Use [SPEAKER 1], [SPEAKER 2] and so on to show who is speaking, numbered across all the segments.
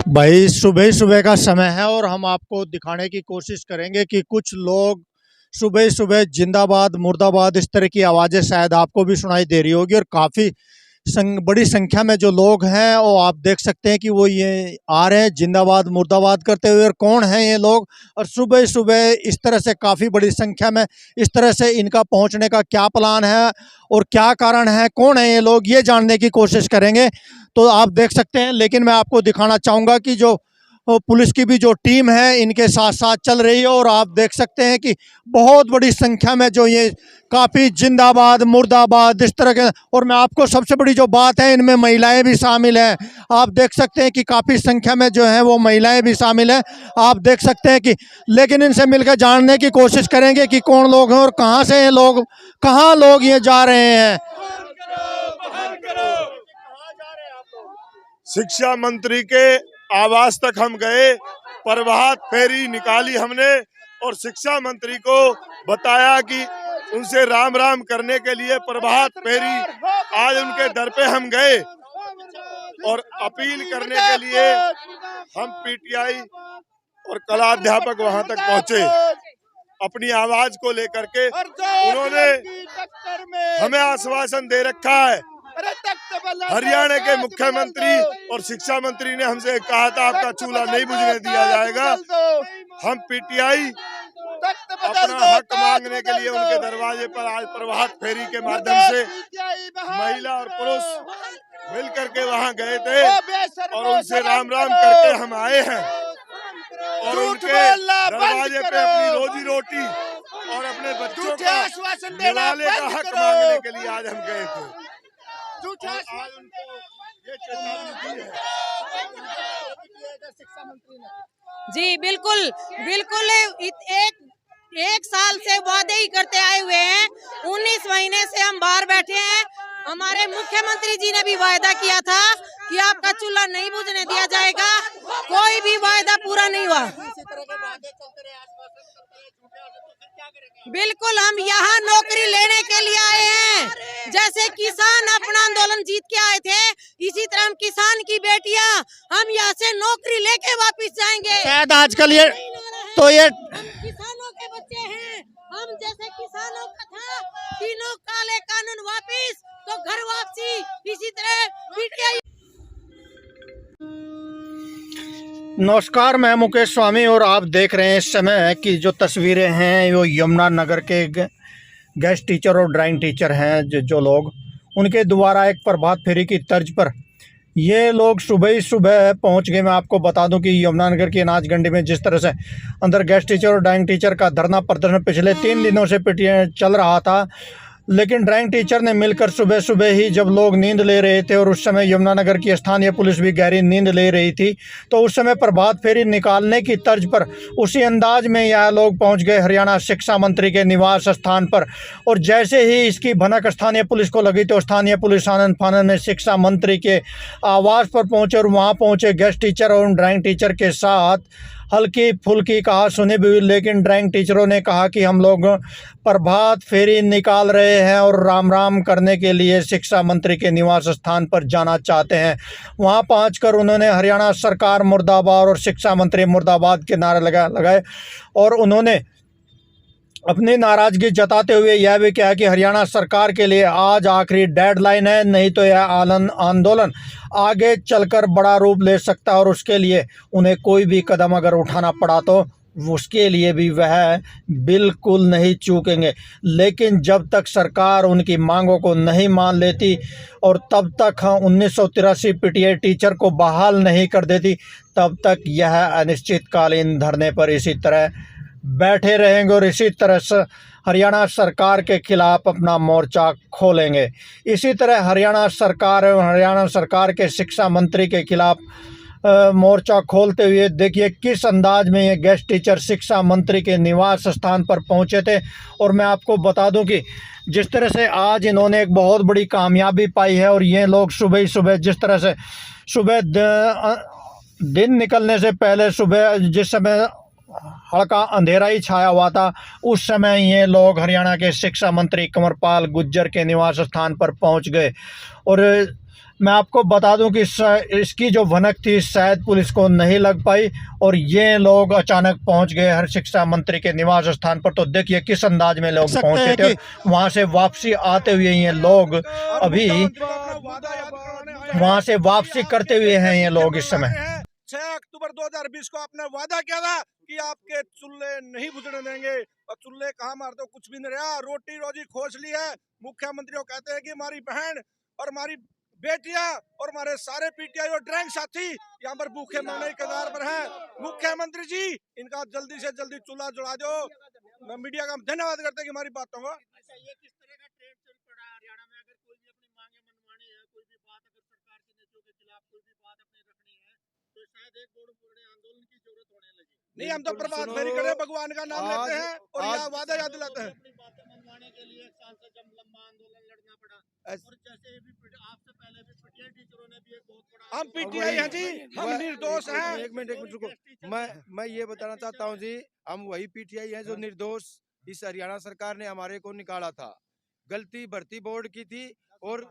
[SPEAKER 1] भाई सुबह सुबह का समय है और हम आपको दिखाने की कोशिश करेंगे कि कुछ लोग सुबह सुबह जिंदाबाद मुर्दाबाद इस तरह की आवाज़ें शायद आपको भी सुनाई दे रही होगी और काफ़ी बड़ी संख्या में जो लोग हैं वो आप देख सकते हैं कि वो ये आ रहे हैं जिंदाबाद मुर्दाबाद करते हुए। और कौन है ये लोग और सुबह सुबह इस तरह से काफ़ी बड़ी संख्या में इस तरह से इनका पहुंचने का क्या प्लान है और क्या कारण है, कौन है ये लोग, ये जानने की कोशिश करेंगे। तो आप देख सकते हैं, लेकिन मैं आपको दिखाना चाहूँगा कि जो पुलिस की भी जो टीम है इनके साथ साथ चल रही है और आप देख सकते हैं कि बहुत बड़ी संख्या में जो ये काफ़ी जिंदाबाद मुर्दाबाद इस तरह के। और मैं आपको सबसे बड़ी जो बात है, इनमें महिलाएं भी शामिल हैं। आप देख सकते हैं कि काफ़ी संख्या में जो है वो महिलाएं भी शामिल हैं। आप देख सकते हैं कि लेकिन इनसे मिलकर जानने की कोशिश करेंगे कि कौन लोग हैं और कहाँ से ये लोग, कहाँ लोग ये जा रहे हैं।
[SPEAKER 2] शिक्षा मंत्री के आवास तक हम गए, प्रभात फेरी निकाली हमने और शिक्षा मंत्री को बताया कि उनसे राम राम करने के लिए प्रभात फेरी आज उनके दर पे हम गए और अपील करने के लिए हम पीटीआई और कलाध्यापक वहां तक पहुंचे अपनी आवाज को लेकर के। उन्होंने हमें आश्वासन दे रखा है, हरियाणा के मुख्यमंत्री और शिक्षा मंत्री ने हमसे कहा था आपका चूल्हा नहीं बुझने दिया जाएगा। हम पीटीआई अपना हक मांगने के लिए उनके दरवाजे पर आज प्रभात फेरी के माध्यम से महिला और पुरुष मिलकर के वहां गए थे और उनसे राम राम करके हम आए हैं और उनके दरवाजे पे अपनी रोजी रोटी और अपने बच्चों का निवाले का हक मांगने के लिए आज हम गए थे। आज उनको ये चेतावनी दी है।
[SPEAKER 3] जी बिल्कुल बिल्कुल, एक साल से वादे ही करते आए हुए हैं। 19 महीने से हम बाहर बैठे हैं। हमारे मुख्यमंत्री जी ने भी वायदा किया था कि आपका चूल्हा नहीं बुझने दिया जाएगा, कोई भी वायदा पूरा नहीं हुआ। बिल्कुल, हम यहाँ नौकरी लेने के लिए आए हैं। जैसे किसान अपना आंदोलन जीत के आए थे, इसी तरह हम किसान की बेटियां हम यहाँ से नौकरी लेके वापस जाएंगे।
[SPEAKER 1] शायद आजकल ये तो ये
[SPEAKER 3] किसानों के बच्चे हैं, हम जैसे किसानों का था तीनों काले कानून वापिस, तो घर वापसी। इसी तरह पीटीआई।
[SPEAKER 1] नमस्कार, मैं मुकेश स्वामी और आप देख रहे हैं इस समय की जो तस्वीरें हैं वो यमुना नगर के गेस्ट टीचर और ड्राइंग टीचर हैं जो लोग, उनके द्वारा एक प्रभात फेरी की तर्ज पर ये लोग सुबह ही सुबह पहुंच गए। मैं आपको बता दूं कि यमुनानगर की अनाज गंडी में जिस तरह से अंदर गेस्ट टीचर और ड्राइंग टीचर का धरना प्रदर्शन पिछले 3 दिनों से चल रहा था, लेकिन ड्राइंग टीचर ने मिलकर सुबह सुबह ही जब लोग नींद ले रहे थे और उस समय यमुनानगर की स्थानीय पुलिस भी गहरी नींद ले रही थी, तो उस समय प्रभात फेरी निकालने की तर्ज पर उसी अंदाज में यह लोग पहुंच गए हरियाणा शिक्षा मंत्री के निवास स्थान पर। और जैसे ही इसकी भनक स्थानीय पुलिस को लगी तो स्थानीय पुलिस आनंद फानन में शिक्षा मंत्री के आवास पर पहुंचे और वहां पहुंचे गेस्ट टीचर और ड्राइंग टीचर के साथ हल्की फुल्की कहा सुनी भी, लेकिन ड्राइंग टीचरों ने कहा कि हम लोग प्रभात फेरी निकाल रहे हैं और राम राम करने के लिए शिक्षा मंत्री के निवास स्थान पर जाना चाहते हैं। वहां पहुंचकर उन्होंने हरियाणा सरकार मुर्दाबाद और शिक्षा मंत्री मुर्दाबाद के नारे लगाए और उन्होंने अपनी नाराज़गी जताते हुए यह भी कहा कि हरियाणा सरकार के लिए आज आखिरी डेडलाइन है, नहीं तो यह आंदोलन आगे चलकर बड़ा रूप ले सकता है और उसके लिए उन्हें कोई भी कदम अगर उठाना पड़ा तो उसके लिए भी वह बिल्कुल नहीं चूकेंगे। लेकिन जब तक सरकार उनकी मांगों को नहीं मान लेती और तब तक 1983 पीटीआई टीचर को बहाल नहीं कर देती, तब तक यह अनिश्चितकालीन धरने पर इसी तरह बैठे रहेंगे और इसी तरह से हरियाणा सरकार के खिलाफ अपना मोर्चा खोलेंगे। इसी तरह हरियाणा सरकार के शिक्षा मंत्री के खिलाफ मोर्चा खोलते हुए देखिए किस अंदाज में ये गेस्ट टीचर शिक्षा मंत्री के निवास स्थान पर पहुंचे थे। और मैं आपको बता दूं कि जिस तरह से आज इन्होंने एक बहुत बड़ी कामयाबी पाई है और ये लोग सुबह ही सुबह जिस तरह से सुबह दिन निकलने से पहले सुबह जिस समय हल्का अंधेरा ही छाया हुआ था, उस समय ये लोग हरियाणा के शिक्षा मंत्री कंवरपाल गुर्जर के निवास स्थान पर पहुंच गए और मैं आपको बता दूं कि इसकी जो भनक थी शायद पुलिस को नहीं लग पाई और ये लोग अचानक पहुंच गए हर शिक्षा मंत्री के निवास स्थान पर। तो देखिए किस अंदाज में लोग पहुंचे थे, वहां से वापसी आते हुए ये लोग अभी वहां से वापसी करते हुए हैं ये लोग इस समय।
[SPEAKER 4] 6 अक्टूबर 2020 को आपने वादा किया था कि आपके चूल्हे नहीं बुझने देंगे, और चूल्हे कहाँ मारते हो, कुछ भी नहीं रहा, रोटी रोजी खोज ली है। मुख्यमंत्री को कहते हैं कि हमारी बहन और हमारी बेटियां और हमारे सारे पीटीआई और ड्रैंक साथी यहाँ पर भूखे मरने के कगार पर हैं। मुख्यमंत्री जी, इनका जल्दी से जल्दी चूल्हा जुड़ा दो। मैं मीडिया का धन्यवाद करते हैं कि हमारी बातों को। नहीं, हम तो प्रभात फेरी करे, भगवान का नाम लेते हैं और यहाँ वादा याद दिलाते हैं। हम पीटीआई हैं जी, हम निर्दोष हैं।
[SPEAKER 5] एक मिनट रुको, मैं ये बताना चाहता हूँ जी, हम वही पीटीआई हैं जो निर्दोष इस हरियाणा सरकार ने हमारे को निकाला था। गलती भर्ती बोर्ड की थी और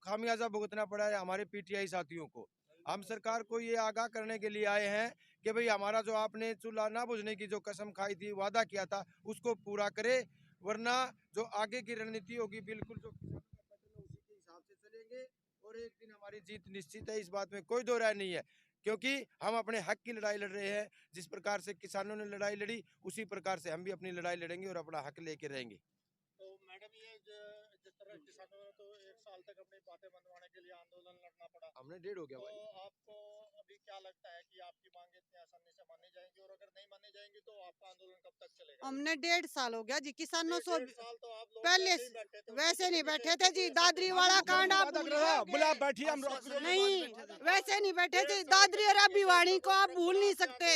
[SPEAKER 5] खामियाजा भुगतना पड़ा है हमारे पीटीआई साथियों को। हम सरकार को ये आगाह करने के लिए आए हैं कि भाई हमारा जो आपने चूल्हा ना बुझने की जो कसम खाई थी, वादा किया था, उसको पूरा करे, वरना जो आगे की रणनीति होगी बिल्कुल जो उसी के हिसाब से चलेंगे और एक दिन हमारी जीत निश्चित है। इस बात में कोई दो राय नहीं है, क्योंकि हम अपने हक की लड़ाई लड़ रहे हैं। जिस प्रकार से किसानों ने लड़ाई लड़ी, उसी प्रकार से हम भी अपनी लड़ाई लड़ेंगे और अपना हक लेके रहेंगे।
[SPEAKER 4] तो मैडम, ये जिस तरह किसानों ने तो 1 साल तक अपनी बातें मनवाने के लिए आंदोलन लड़ना पड़ा,
[SPEAKER 5] हमने 1.5 हो गया भाई।
[SPEAKER 4] तो आपको अभी क्या लगता है कि आपकी मांगे इतनी आसानी से मानी जाएंगी, और अगर नहीं मानी जाएंगी तो आपका आंदोलन कब तक चलेगा?
[SPEAKER 6] हमने 1.5 साल हो गया जी किसानों से।
[SPEAKER 4] 1.5 साल तो आप लोग
[SPEAKER 6] पहले वैसे नहीं बैठे थे जी, दादरी वाला कांड आप
[SPEAKER 4] बुला बैठी, हम
[SPEAKER 6] नहीं वैसे नहीं बैठे थे। दादरी और अभिवाणी को आप भूल नहीं सकते।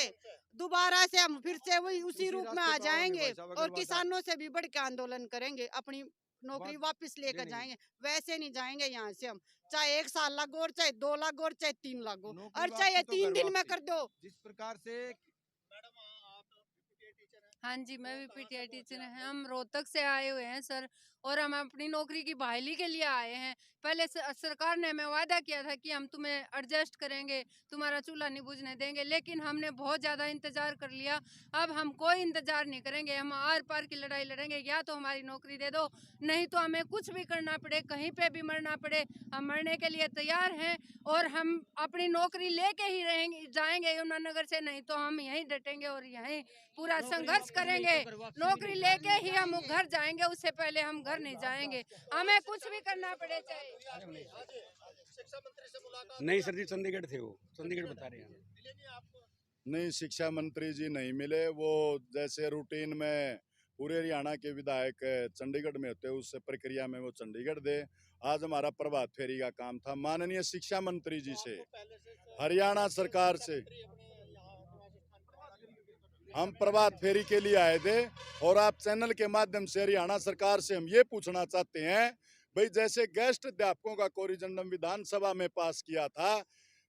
[SPEAKER 6] दोबारा से हम फिर से वही उसी रूप में आ जाएंगे और किसानों से भी बढ़ के आंदोलन करेंगे, अपनी नौकरी वापस लेकर जाएंगे। वैसे नहीं जाएंगे यहाँ से हम, चाहे 1 साल लगो और चाहे 2 लगो और चाहे 3 लगो और चाहे 3 दिन में कर दो।
[SPEAKER 5] जिस प्रकार से
[SPEAKER 7] हाँ जी, मैं भी पीटीआई टीचर हैं। हम रोहतक से आए हुए हैं सर, और हम अपनी नौकरी की बहाली के लिए आए हैं। पहले सरकार ने हमें वादा किया था कि हम तुम्हें एडजस्ट करेंगे, तुम्हारा चूल्हा नहीं बुझने देंगे, लेकिन हमने बहुत ज़्यादा इंतज़ार कर लिया। अब हम कोई इंतज़ार नहीं करेंगे, हम आर पार की लड़ाई लड़ेंगे। या तो हमारी नौकरी दे दो, नहीं तो हमें कुछ भी करना पड़े, कहीं पे भी मरना पड़े, हम मरने के लिए तैयार हैं। और हम अपनी नौकरी लेके ही रहेंगे, जाएंगे यमुनानगर से, नहीं तो हम यहीं डटेंगे और यहीं पूरा संघर्ष करेंगे। नौकरी लेके ही हम घर जाएंगे, उससे पहले हम घर नहीं जाएंगे, हमें कुछ भी करना पड़े चाहे।
[SPEAKER 8] नहीं सर जी, चंडीगढ़ थे, वो चंडीगढ़ बता रहे हैं।
[SPEAKER 2] नहीं, शिक्षा मंत्री जी नहीं मिले। वो जैसे रूटीन में पूरे हरियाणा के विधायक चंडीगढ़ में होते, उस प्रक्रिया में वो चंडीगढ़ दे। आज हमारा प्रभात फेरी का काम था माननीय शिक्षा मंत्री जी से, हरियाणा सरकार से हम प्रभात फेरी के लिए आए थे। और आप चैनल के माध्यम से हरियाणा सरकार से हम ये पूछना चाहते हैं, भाई जैसे गेस्ट अध्यापकों का कोरिजेंडम विधानसभा में पास किया था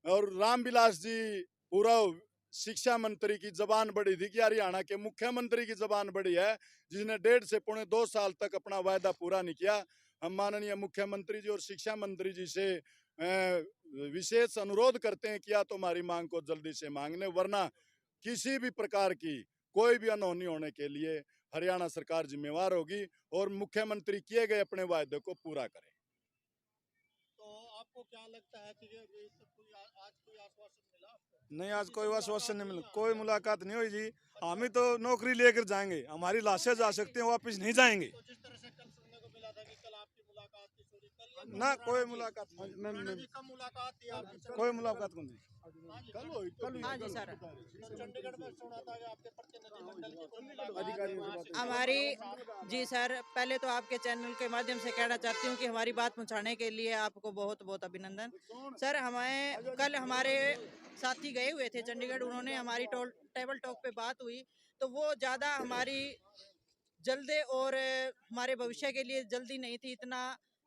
[SPEAKER 2] और रामविलास जी पूर्व शिक्षा मंत्री की जबान बढ़ी थी कि हरियाणा के मुख्यमंत्री की जबान बढ़ी है, जिसने 1.5 से पौने 2 साल तक अपना वायदा पूरा नहीं किया। हम माननीय मुख्यमंत्री जी और शिक्षा मंत्री जी से विशेष अनुरोध करते हैं कि या तो हमारी मांग को जल्दी से मांगने, वरना किसी भी प्रकार की कोई भी अनहोनी होने के लिए हरियाणा सरकार जिम्मेवार होगी और मुख्यमंत्री किए गए अपने वायदे को पूरा करें।
[SPEAKER 4] तो आपको क्या लगता है कि आज कोई आश्वासन मिला आपको?
[SPEAKER 9] नहीं, आज कोई आश्वासन नहीं मिला, कोई मुलाकात नहीं हुई जी। हम ही तो नौकरी लेकर जाएंगे, हमारी लाशें जा सकती हैं, वापस नहीं जाएंगे।
[SPEAKER 4] तो जिस तरह से कल सुनने को मिला था कि कल आपकी मुलाकात थी, कल
[SPEAKER 9] ना कोई मुलाकात
[SPEAKER 4] कब मुलाकात थी आपकी?
[SPEAKER 9] कोई मुलाकात नहीं।
[SPEAKER 6] हाँ जी सर,
[SPEAKER 4] चंडीगढ़ में सुना था कि आपके प्रतिनिधिमंडल की कोई मुलाकात
[SPEAKER 6] हमारी जी सर, पहले तो आपके चैनल के माध्यम से कहना चाहती हूँ कि हमारी बात पहुँचाने के लिए आपको बहुत बहुत अभिनंदन सर। हमें कल हमारे साथी गए हुए थे चंडीगढ़, उन्होंने हमारी टेबल टॉक पे बात हुई, तो वो ज़्यादा हमारी जल्दी और हमारे भविष्य के लिए जल्दी नहीं थी, इतना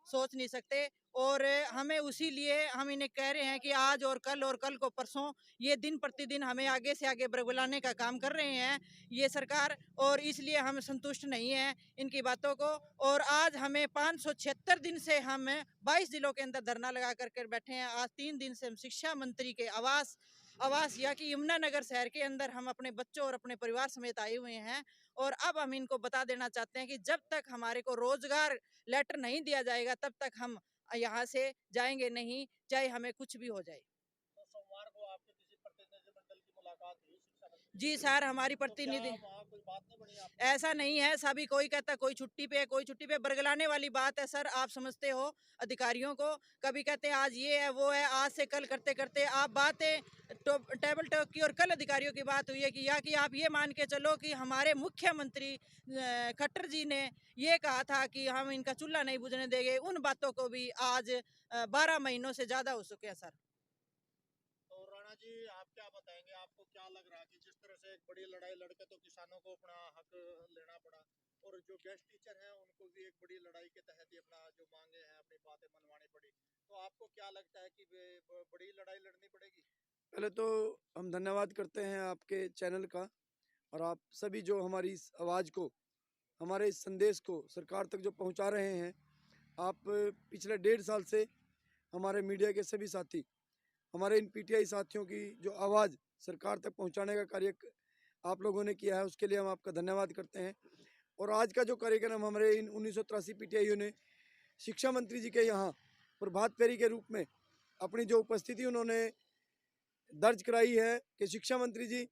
[SPEAKER 6] सोच नहीं सकते। और हमें उसी लिए हम इन्हें कह रहे हैं कि आज और कल को परसों ये दिन प्रतिदिन हमें आगे से आगे बुलाने का काम कर रहे हैं ये सरकार, और इसलिए हम संतुष्ट नहीं हैं इनकी बातों को। और आज हमें 576 दिन से हम 22 जिलों के अंदर धरना लगा कर बैठे हैं। आज 3 दिन से हम शिक्षा मंत्री के आवास या कि यमुनानगर शहर के अंदर हम अपने बच्चों और अपने परिवार समेत आए हुए हैं। और अब हम इनको बता देना चाहते हैं कि जब तक हमारे को रोजगार लेटर नहीं दिया जाएगा तब तक हम यहाँ से जाएंगे नहीं, चाहे हमें कुछ भी हो जाए।
[SPEAKER 1] तो सोमवार को आपके किसी प्रतिनिधिमंडल की मुलाकात हुई शिक्षा मंत्री?
[SPEAKER 6] जी सर, हमारी प्रतिनिधि
[SPEAKER 1] कोई बात नहीं बनी आपकी?
[SPEAKER 6] ऐसा नहीं है, सभी कोई कहता कोई छुट्टी पे है, कोई छुट्टी पे। बरगलाने वाली बात है सर, आप समझते हो अधिकारियों को। कभी कहते हैं आज ये है वो है, आज से कल करते करते आप बातें टेबल टॉक की, और कल अधिकारियों की बात हुई है कि आप ये मान के चलो कि हमारे मुख्यमंत्री खट्टर जी ने ये कहा था कि हम इनका चूल्हा नहीं बुझने देंगे। उन बातों को भी आज 12 महीनों से ज्यादा हो चुके हैं सर।
[SPEAKER 1] तो राणा जी, आप क्या बताएंगे, आपको क्या लग रहा है कि जिस तरह से एक बड़ी लड़ाई लड़के तो किसानों को अपना हक लेना पड़ा, और जो गेस्ट टीचर हैं उनको भी एक बड़ी लड़ाई के तहत ही अपना जो मांगे हैं अपनी बातें मनवानी पड़ी, तो आपको क्या लगता है कि बड़ी लड़ाई लड़नी पड़ेगी?
[SPEAKER 5] पहले तो हम धन्यवाद करते हैं आपके चैनल का, और आप सभी जो हमारी इस आवाज़ को, हमारे इस संदेश को सरकार तक जो पहुंचा रहे हैं। आप पिछले 1.5 साल से हमारे मीडिया के सभी साथी, हमारे इन पीटीआई साथियों की जो आवाज़ सरकार तक पहुंचाने का कार्य आप लोगों ने किया है, उसके लिए हम आपका धन्यवाद करते हैं। और आज का जो कार्यक्रम हमारे इन 1983 पीटीआईओं ने शिक्षा मंत्री जी के यहाँ प्रभात फेरी के रूप में अपनी जो उपस्थिति उन्होंने दर्ज कराई है कि शिक्षा मंत्री जी,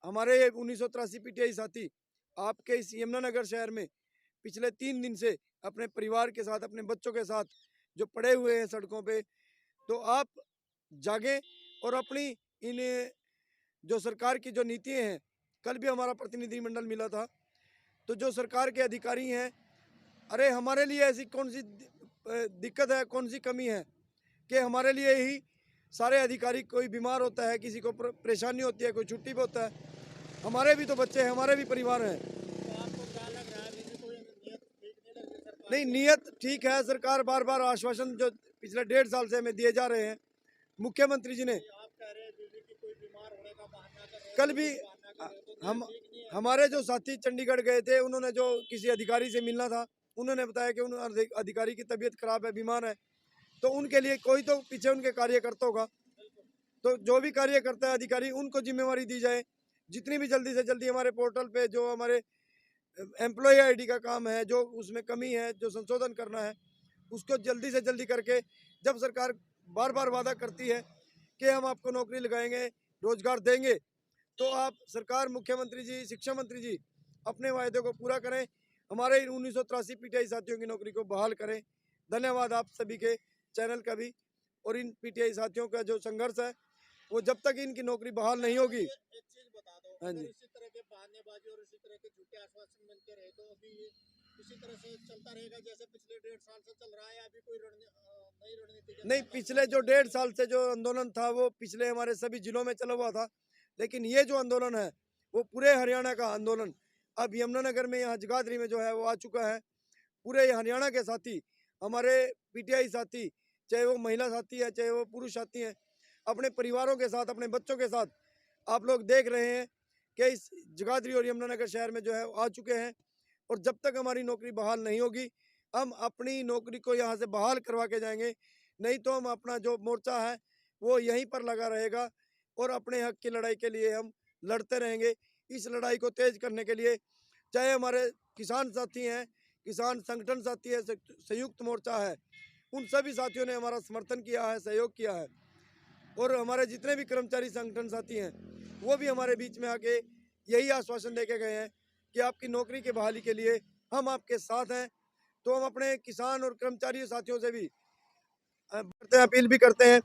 [SPEAKER 5] हमारे 1983 पीटीआई साथी आपके इस यमुनानगर शहर में पिछले 3 दिन से अपने परिवार के साथ, अपने बच्चों के साथ जो पड़े हुए हैं सड़कों पे, तो आप जागें और अपनी इन जो सरकार की जो नीतियाँ हैं, कल भी हमारा प्रतिनिधिमंडल मिला था, तो जो सरकार के अधिकारी हैं, अरे हमारे लिए ऐसी कौन सी दिक्कत है, कौन सी कमी है कि हमारे लिए ही सारे अधिकारी, कोई बीमार होता है, किसी को परेशानी होती है, कोई छुट्टी पे होता है, हमारे भी तो बच्चे हैं, हमारे भी परिवार हैं।
[SPEAKER 1] तो आपको क्या लग रहा है, अभी कोई नियत ठीक नहीं लग रही सरकार?
[SPEAKER 5] नहीं, नियत ठीक है। सरकार बार बार आश्वासन जो पिछले 1.5 साल से हमें दिए जा रहे हैं, मुख्यमंत्री जी ने,
[SPEAKER 1] आप कह रहे हैं कि कोई बीमार होने का बहाना कर रहे हैं,
[SPEAKER 5] कल भी हम हमारे जो साथी चंडीगढ़ गए थे, उन्होंने जो किसी अधिकारी से मिलना था, उन्होंने बताया कि उन अधिकारी की तबीयत खराब है, बीमार है, तो उनके लिए कोई तो पीछे उनके कार्यकर्ता होगा, तो जो भी कार्य करता है अधिकारी, उनको जिम्मेवारी दी जाए। जितनी भी जल्दी से जल्दी हमारे पोर्टल पे जो हमारे एम्प्लॉय आईडी का काम है, जो उसमें कमी है, जो संशोधन करना है, उसको जल्दी से जल्दी करके, जब सरकार बार बार वादा करती है कि हम आपको नौकरी लगाएंगे, रोजगार देंगे, तो आप सरकार, मुख्यमंत्री जी, शिक्षा मंत्री जी अपने वायदे को पूरा करें, हमारे 1983 पीटीआई साथियों की नौकरी को बहाल करें। धन्यवाद आप सभी के चैनल का भी, और इन पीटीआई साथियों का जो संघर्ष है, वो जब तक इनकी नौकरी बहाल नहीं होगी।
[SPEAKER 1] एक चीज बता दो,
[SPEAKER 5] हाँ
[SPEAKER 1] अगर
[SPEAKER 5] जी।
[SPEAKER 1] इसी तरह के बहानेबाजी और इसी तरह के झूठे आश्वासन मिलते रहे तो अभी ये इसी तरह से चलता रहेगा जैसे पिछले 1.5 साल से चल रहा है, अभी कोई नई रणनीति?
[SPEAKER 5] नहीं, पिछले जो 1.5 साल से जो आंदोलन था, वो पिछले हमारे सभी जिलों में चला हुआ था, लेकिन ये जो आंदोलन है वो पूरे हरियाणा का आंदोलन अब यमुनानगर में, यहाँ जगाधरी में जो है वो आ चुका है। पूरे हरियाणा के साथी, हमारे पीटीआई साथी, चाहे वो महिला साथी है, चाहे वो पुरुष साथी हैं, अपने परिवारों के साथ, अपने बच्चों के साथ आप लोग देख रहे हैं कि इस जगाधरी और यमुनानगर शहर में जो है आ चुके हैं। और जब तक हमारी नौकरी बहाल नहीं होगी, हम अपनी नौकरी को यहाँ से बहाल करवा के जाएंगे, नहीं तो हम अपना जो मोर्चा है वो यहीं पर लगा रहेगा, और अपने हक की लड़ाई के लिए हम लड़ते रहेंगे। इस लड़ाई को तेज करने के लिए चाहे हमारे किसान साथी हैं, किसान संगठन साथी है, संयुक्त मोर्चा है, उन सभी साथियों ने हमारा समर्थन किया है, सहयोग किया है, और हमारे जितने भी कर्मचारी संगठन साथी हैं वो भी हमारे बीच में आके यही आश्वासन देके गए हैं कि आपकी नौकरी की बहाली के लिए हम आपके साथ हैं। तो हम अपने किसान और कर्मचारी साथियों से भी अपील भी करते हैं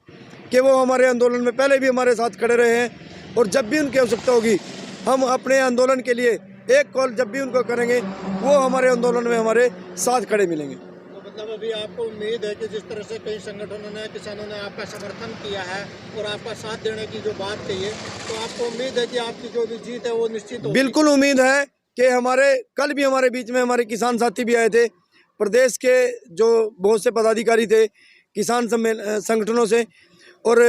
[SPEAKER 5] कि वो हमारे आंदोलन में पहले भी हमारे साथ खड़े रहे हैं, और जब भी उनकी आवश्यकता होगी हम अपने आंदोलन के लिए एक कॉल जब भी उनको करेंगे, वो हमारे आंदोलन में हमारे साथ खड़े मिलेंगे।
[SPEAKER 1] तो मतलब अभी आपको उम्मीद है कि जिस तरह से कई संगठनों ने, किसानों ने आपका समर्थन किया है और आपका साथ देने की जो बात कही है, तो आपको उम्मीद है कि आपकी जो भी जीत है वो निश्चित होगी?
[SPEAKER 5] बिल्कुल उम्मीद है कि हमारे कल भी हमारे बीच में हमारे किसान साथी भी आए थे, प्रदेश के जो बहुत से पदाधिकारी थे, किसान संगठनों से, और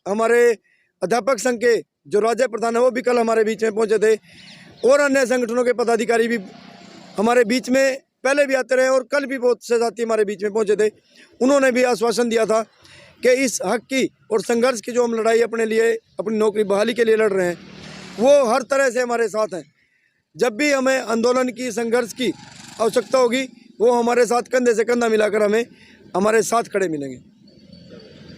[SPEAKER 5] हमारे अध्यापक संघ के जो राज्य प्रधान है वो भी कल हमारे बीच में पहुंचे थे, और अन्य संगठनों के पदाधिकारी भी हमारे बीच में पहले भी आते रहे और कल भी बहुत से साथी हमारे बीच में पहुंचे थे। उन्होंने भी आश्वासन दिया था कि इस हक की और संघर्ष की जो हम लड़ाई अपने लिए, अपनी नौकरी बहाली के लिए लड़ रहे हैं, वो हर तरह से हमारे साथ हैं। जब भी हमें आंदोलन की, संघर्ष की आवश्यकता होगी, वो हमारे साथ कंधे से कंधा मिलाकर हमें हमारे साथ खड़े मिलेंगे।